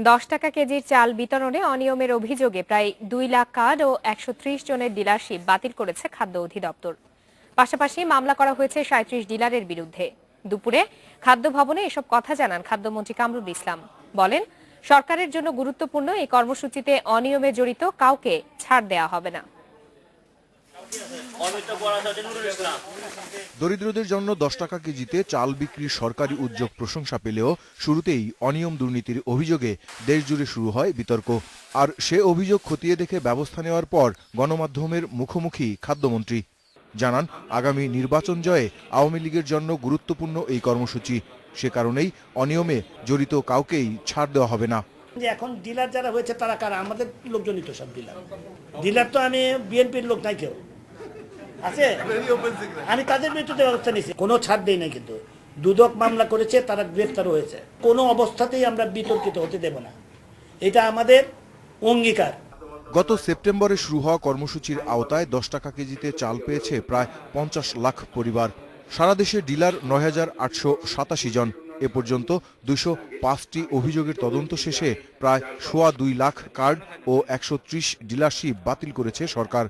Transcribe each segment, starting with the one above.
10 টাকা কেজির চাল বিতরণে অনিয়মের অভিযোগে প্রায় 2 লাখ কার্ড ও 130 জনের ডিলারশিপ বাতিল করেছে খাদ্য অধিদপ্তর। পাশাপাশি মামলা করা হয়েছে 37 ডিলারের বিরুদ্ধে। দুপুরে খাদ্য ভবনে এসব কথা জানান খাদ্যমন্ত্রী কামরুল ইসলাম। বলেন, সরকারের জন্য গুরুত্বপূর্ণ এই কর্মসূচিতে অনিয়মে জড়িত কাউকে ছাড় দেওয়া হবে না। দরিদ্রদের জন্য 10 টাকা কেজিতে চাল বিক্রির সরকারি উদ্যোগ প্রশংসা পেলেও শুরুতেই অনিয়ম দুর্নীতির অভিযোগে দেশজুড়ে শুরু হয় বিতর্ক। আর সে অভিযোগ খতিয়ে দেখে ব্যবস্থা নেওয়ার পর গণমাধ্যমের মুখোমুখি খাদ্যমন্ত্রী জানান, আগামী নির্বাচন জয়ে আওয়ামী লীগের জন্য গুরুত্বপূর্ণ এই কর্মসূচি। সে কারণেই অনিয়মে জড়িত কাউকেই ছাড় দেওয়া হবে না। এখন ডিলার যারা হয়েছে তারা কারা? আমাদের লোকজনই তো সব ডিলার। ডিলার তো আমি বিএনপির লোক নাই, কেউ আছে, আমি তাদের বিরুদ্ধে ব্যবস্থা নিয়েছি, কোনো ছাড় দেই নাই। কিন্তু দুদক মামলা করেছে, তারা গ্রেফতার হয়েছে। কোনো অবস্থাতেই আমরা বিতর্কিত হতে দেব না, এটা আমাদের অঙ্গীকার। গত সেপ্টেম্বরে শুরু হওয়া কর্মসূচির আওতায় 10 টাকা কেজিতে চাল পেয়েছে প্রায় 50 লাখ পরিবার। সারা দেশে ডিলার 9,887 জন। এ পর্যন্ত 205টি অভিযোগের তদন্ত শেষে প্রায় 2.25 লাখ কার্ড ও 130 ডিলারশিপ বাতিল করেছে সরকার।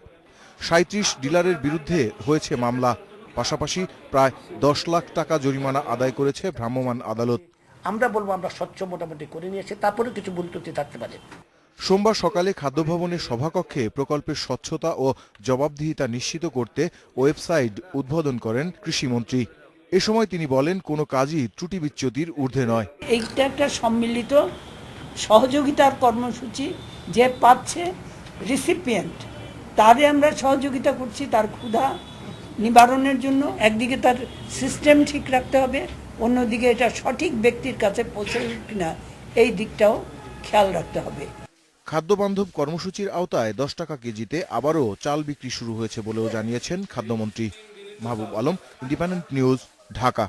37 ডিলারের বিরুদ্ধে হয়েছে মামলা। পাশাপাশি প্রায় 10 লাখ টাকা জরিমানা আদায় করেছে ভ্রাম্যমাণ আদালত। আমরা বলবো আমরা স্বচ্ছ মোটামুটি করে নিয়েছি, তারপরে কিছু ভুল ত্রুটি থাকতে পারে। সোমবার সকালে খাদ্য ভবনের সভাকক্ষে প্রকল্পের স্বচ্ছতা ও জবাবদিহিতা নিশ্চিত করতে ওয়েবসাইট উদ্বোধন করেন কৃষিমন্ত্রী। এ সময় তিনি বলেন, কোনো কাজই ত্রুটি বিচ্যুতির ঊর্ধ্বে নয়। এইটা একটা সম্মিলিত সহযোগিতার কর্মসূচি। যে পাচ্ছে রিসিপিয়েন্ট, তারে আমরা সহযোগিতা করছি তার ক্ষুধা নিবারণের জন্য। একদিকে তার সিস্টেম ঠিক রাখতে হবে, অন্যদিকে এটা সঠিক ব্যক্তির কাছে পৌঁছে কিনা এই দিকটাও খেয়াল রাখতে হবে। খাদ্যবান্ধব কর্মসূচির আওতায় 10 টাকা কেজিতে আবারও চাল বিক্রি শুরু হয়েছে বলেও জানিয়েছেন খাদ্যমন্ত্রী। Mahbub Alam, independent news, Dhaka.